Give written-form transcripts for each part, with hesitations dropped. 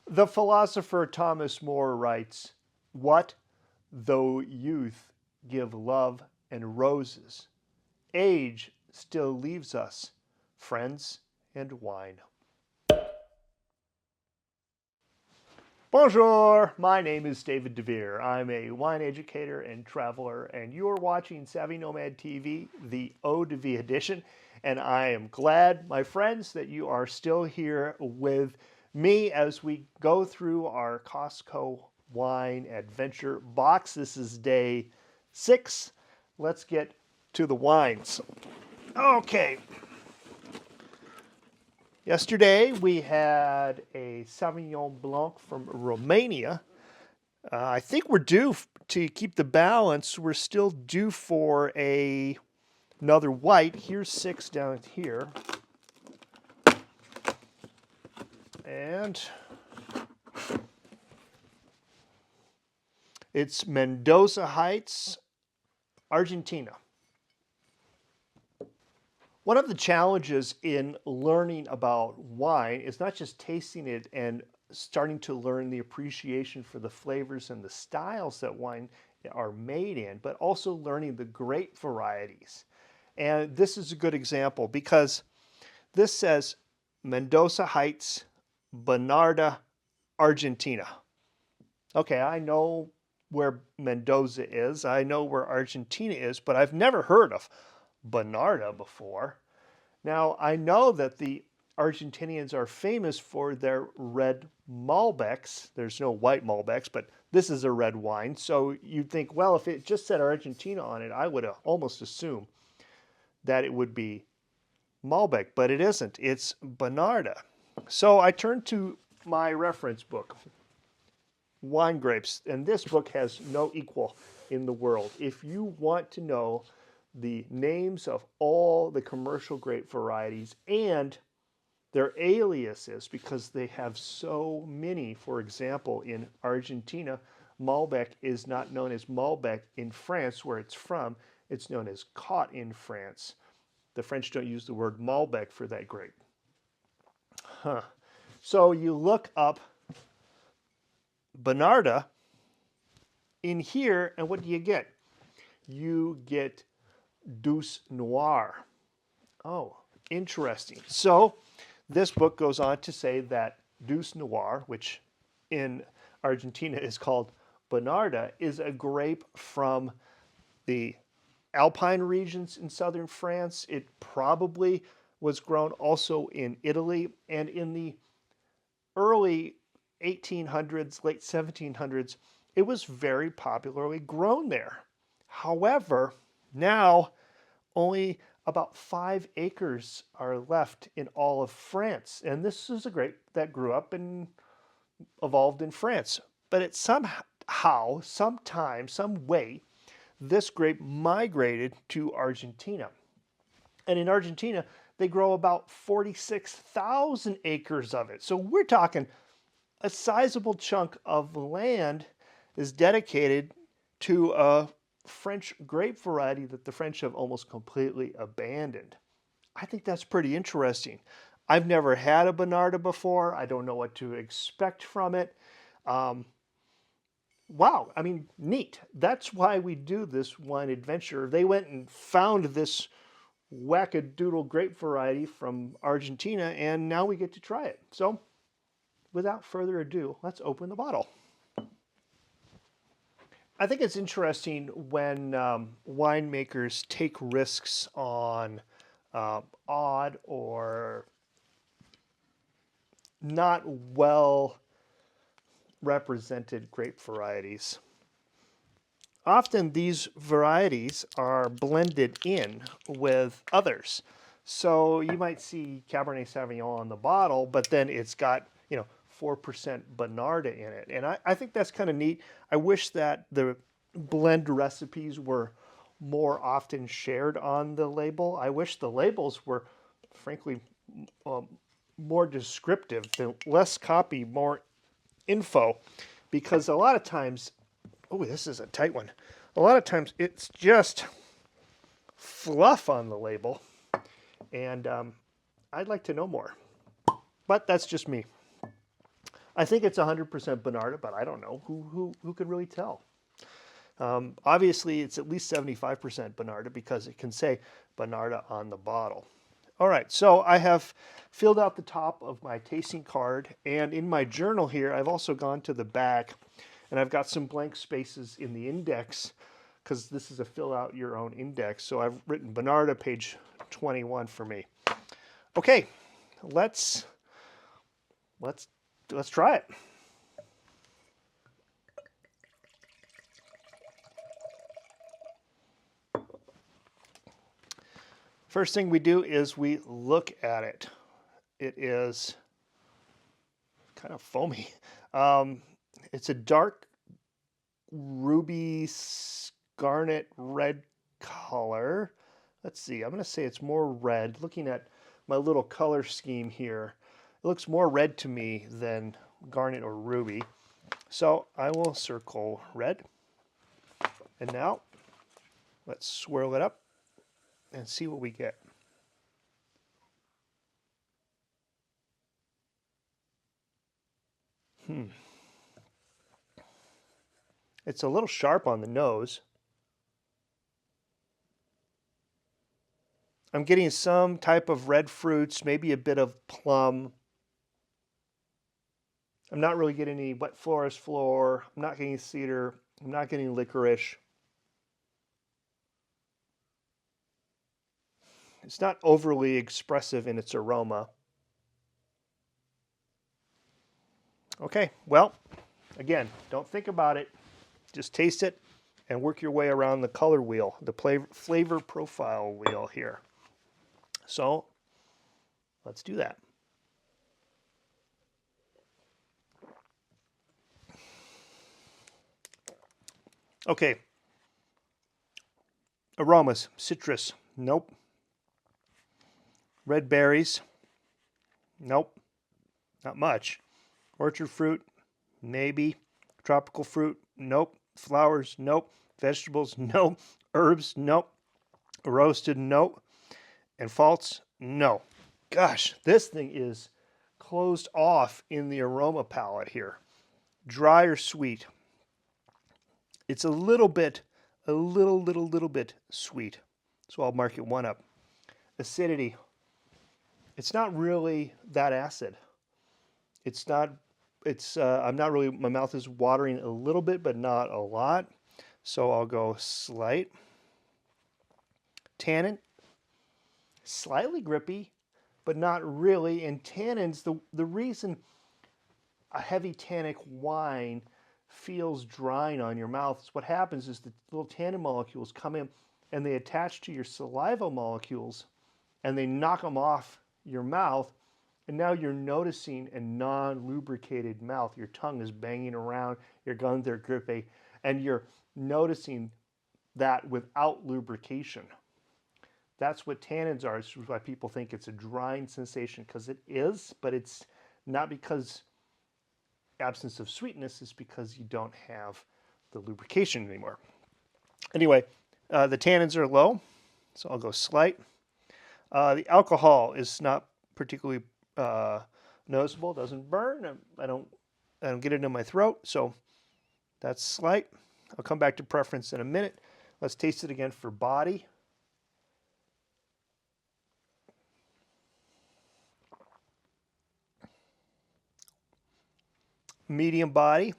The philosopher Thomas More writes, "What though youth give love and roses? Age still leaves us friends and wine." Bonjour, my name is David DeVere. I'm a wine educator and traveler, and you're watching Savvy Nomad TV, the Eau de Vie edition. And I am glad, my friends, that you are still here with me as we go through our Costco wine adventure box. This is day 6. Let's get to the wines. Okay. Yesterday we had a Sauvignon Blanc from Romania. I think we're due to keep the balance. We're still due for another white. Here's 6 down here. And it's Mendoza Heights, Argentina. One of the challenges in learning about wine is not just tasting it and starting to learn the appreciation for the flavors and the styles that wine are made in, but also learning the grape varieties. And this is a good example because this says Mendoza Heights, Bonarda, Argentina. Okay, I know where Mendoza is. I know where Argentina is, but I've never heard of Bonarda before. Now, I know that the Argentinians are famous for their red Malbecs. There's no white Malbecs, but this is a red wine. So you'd think, well, if it just said Argentina on it, I would almost assume that it would be Malbec, but it isn't. It's Bonarda. So I turned to my reference book, Wine Grapes, and this book has no equal in the world. If you want to know the names of all the commercial grape varieties and their aliases, because they have so many. For example, in Argentina, Malbec is not known as Malbec in France, where it's from. It's known as Cot in France. The French don't use the word Malbec for that grape. So you look up Bonarda in here, and what do you get? You get Douce Noir. Oh, interesting. So this book goes on to say that Douce Noir, which in Argentina is called Bonarda, is a grape from the Alpine regions in southern France. It probably was grown also in Italy, and in the early 1800s, late 1700s, it was very popularly grown there. However, now only about 5 acres are left in all of France. And this is a grape that grew up and evolved in France. But it somehow, sometime, some way, this grape migrated to Argentina. And in Argentina, they grow about 46,000 acres of it. So we're talking a sizable chunk of land is dedicated to a French grape variety that the French have almost completely abandoned. I think that's pretty interesting. I've never had a Bonarda before. I don't know what to expect from it. Wow, I mean, neat. That's why we do this wine adventure. They went and found this wackadoodle grape variety from Argentina, and now we get to try it. So, without further ado, let's open the bottle. I think it's interesting when winemakers take risks on odd or not well represented grape varieties. Often these varieties are blended in with others. So you might see Cabernet Sauvignon on the bottle, but then it's got, 4% Bonarda in it. And I think that's kind of neat. I wish that the blend recipes were more often shared on the label. I wish the labels were, frankly, more descriptive, less copy, more info, because a lot of times, oh, this is a tight one. A lot of times it's just fluff on the label, and I'd like to know more. But that's just me. I think it's 100% Bonarda, but I don't know. Who could really tell? Obviously, it's at least 75% Bonarda because it can say Bonarda on the bottle. All right, so I have filled out the top of my tasting card, and in my journal here, I've also gone to the back, and I've got some blank spaces in the index because this is a fill out your own index. So I've written Bonarda, page 21 for me. Okay, let's try it. First thing we do is we look at it. It is kind of foamy. It's a dark ruby garnet red color. Let's see, I'm going to say it's more red. Looking at my little color scheme here, it looks more red to me than garnet or ruby. So I will circle red. And now let's swirl it up and see what we get. It's a little sharp on the nose. I'm getting some type of red fruits, maybe a bit of plum. I'm not really getting any wet forest floor. I'm not getting cedar. I'm not getting licorice. It's not overly expressive in its aroma. Okay, well, again, don't think about it. Just taste it and work your way around the color wheel, the flavor profile wheel here. So let's do that. Okay. Aromas, citrus, nope. Red berries, nope, not much. Orchard fruit, maybe. Tropical fruit, nope. Flowers, nope. Vegetables, nope. Herbs, nope. Roasted, nope. And false, no. Gosh, this thing is closed off in the aroma palette here. Dry or sweet? It's a little bit sweet. So I'll mark it 1 up. Acidity. It's not really that acid. It's not, I'm not really, my mouth is watering a little bit, but not a lot. So I'll go slight. Tannin, slightly grippy, but not really. And tannins, the reason a heavy tannic wine feels drying on your mouth is what happens is the little tannin molecules come in and they attach to your saliva molecules and they knock them off your mouth. And now you're noticing a non-lubricated mouth. Your tongue is banging around, your gums are grippy, and you're noticing that without lubrication. That's what tannins are. It's why people think it's a drying sensation, because it is, but it's not because absence of sweetness, is because you don't have the lubrication anymore. Anyway, the tannins are low, so I'll go slight. The alcohol is not particularly noticeable. It doesn't burn. I don't get it in my throat, so that's slight. I'll come back to preference in a minute. Let's taste it again for body. Medium body.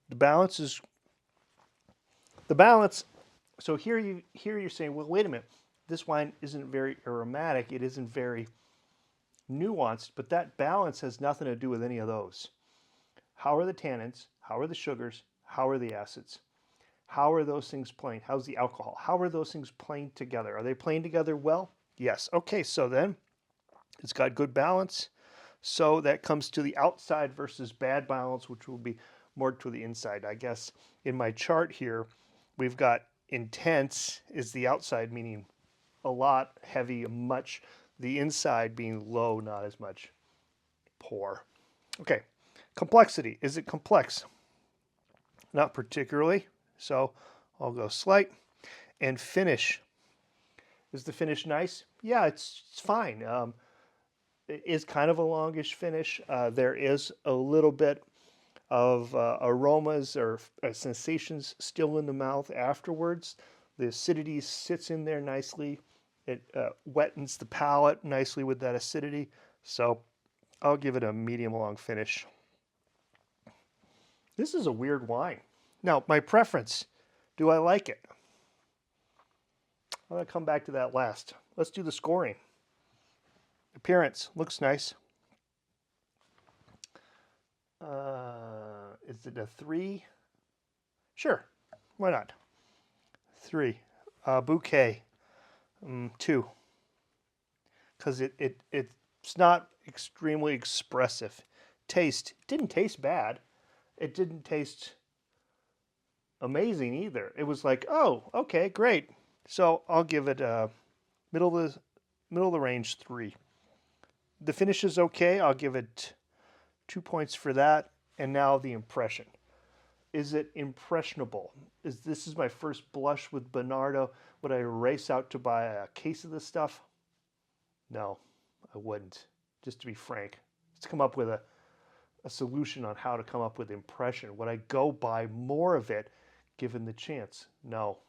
The balance. So here you're saying, well, wait a minute. This wine isn't very aromatic. It isn't very nuanced, but that balance has nothing to do with any of those. How are the tannins? How are the sugars? How are the acids? How are those things playing? How's the alcohol? How are those things playing together? Are they playing together well? Yes. Okay, so then it's got good balance. So that comes to the outside versus bad balance, which will be more to the inside. I guess in my chart here, we've got intense is the outside, meaning a lot, heavy, much. The inside being low, not as much. Poor. Okay. Complexity. Is it complex? Not particularly. So I'll go slight. And finish. Is the finish nice? Yeah, it's fine. is kind of a longish finish. There is a little bit of aromas or sensations still in the mouth afterwards. The acidity sits in there nicely. It wettens the palate nicely with that acidity. So I'll give it a medium long finish. This is a weird wine. Now, my preference, do I like it? I'm going to come back to that last. Let's do the scoring. Appearance, looks nice. Is it a 3? Sure, why not? 3. Bouquet, 2. Because it's not extremely expressive. Taste, didn't taste bad. It didn't taste amazing either. It was like, oh, okay, great. So I'll give it a middle of the range 3. The finish is okay. I'll give it 2 points for that. And now the impression. Is it impressionable? This is my first blush with Bonarda. Would I race out to buy a case of this stuff? No, I wouldn't. Just to be frank. Let's come up with a solution on how to come up with impression. Would I go buy more of it given the chance? No,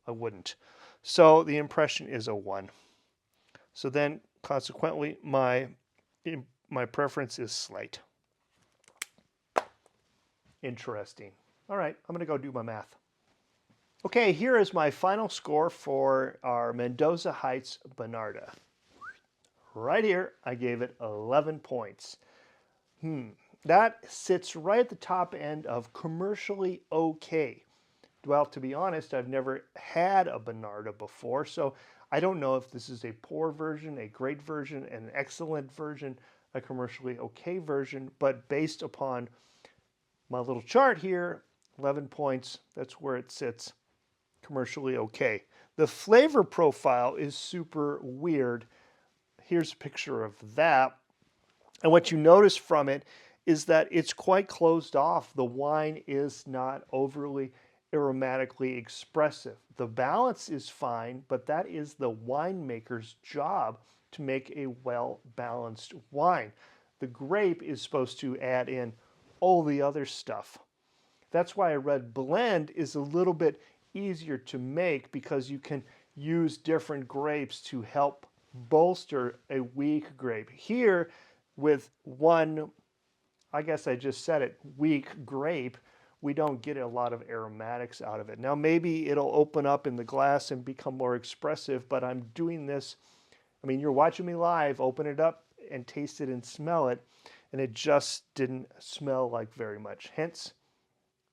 I wouldn't. So the impression is a 1. So then consequently my preference is slight. Interesting. All right, I'm going to go do my math. Okay, here is my final score for our Mendoza Heights Bonarda. Right here, I gave it 11 points. That sits right at the top end of commercially okay. Well, to be honest, I've never had a Bonarda before, so I don't know if this is a poor version, a great version, an excellent version, a commercially okay version, but based upon my little chart here, 11 points, that's where it sits, commercially okay. The flavor profile is super weird. Here's a picture of that. And what you notice from it is that it's quite closed off. The wine is not overly aromatically expressive. The balance is fine, but that is the winemaker's job to make a well-balanced wine. The grape is supposed to add in all the other stuff. That's why a red blend is a little bit easier to make because you can use different grapes to help bolster a weak grape. Here, with one, I guess I just said it, weak grape, we don't get a lot of aromatics out of it. Now maybe it'll open up in the glass and become more expressive, but I'm doing this, I mean, you're watching me live, open it up and taste it and smell it, and it just didn't smell like very much. Hence,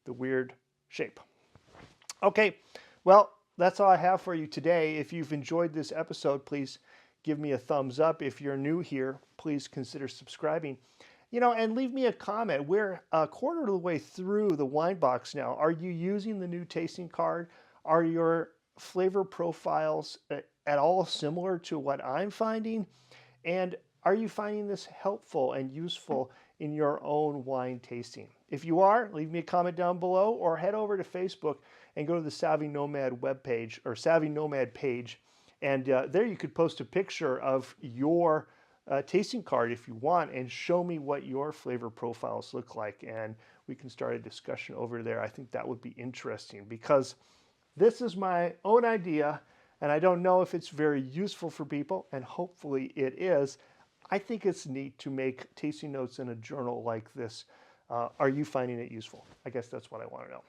the weird shape. Okay, well, that's all I have for you today. If you've enjoyed this episode, please give me a thumbs up. If you're new here, please consider subscribing. And leave me a comment. We're a quarter of the way through the wine box now. Are you using the new tasting card? Are your flavor profiles at all similar to what I'm finding? And are you finding this helpful and useful in your own wine tasting? If you are, leave me a comment down below or head over to Facebook and go to the Savvy Nomad webpage or Savvy Nomad page. And there you could post a picture of your tasting card if you want and show me what your flavor profiles look like. And we can start a discussion over there. I think that would be interesting because this is my own idea and I don't know if it's very useful for people, and hopefully it is. I think it's neat to make tasting notes in a journal like this. Are you finding it useful? I guess that's what I want to know.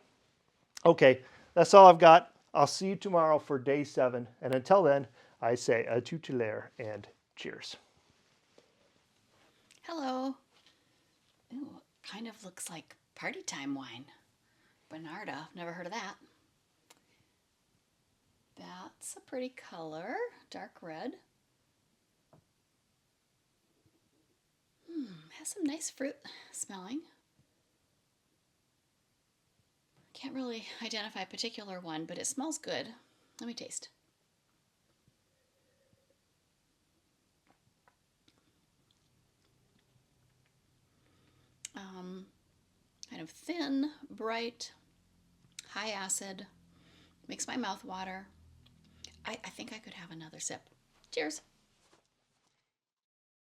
Okay, that's all I've got. I'll see you tomorrow for day 7. And until then, I say à tout à l'heure and cheers. Hello. Ooh, kind of looks like party time wine. Bonarda, never heard of that. That's a pretty color, dark red. Has some nice fruit smelling. Can't really identify a particular one, but it smells good. Let me taste. Kind of thin, bright, high acid, makes my mouth water. I think I could have another sip. Cheers.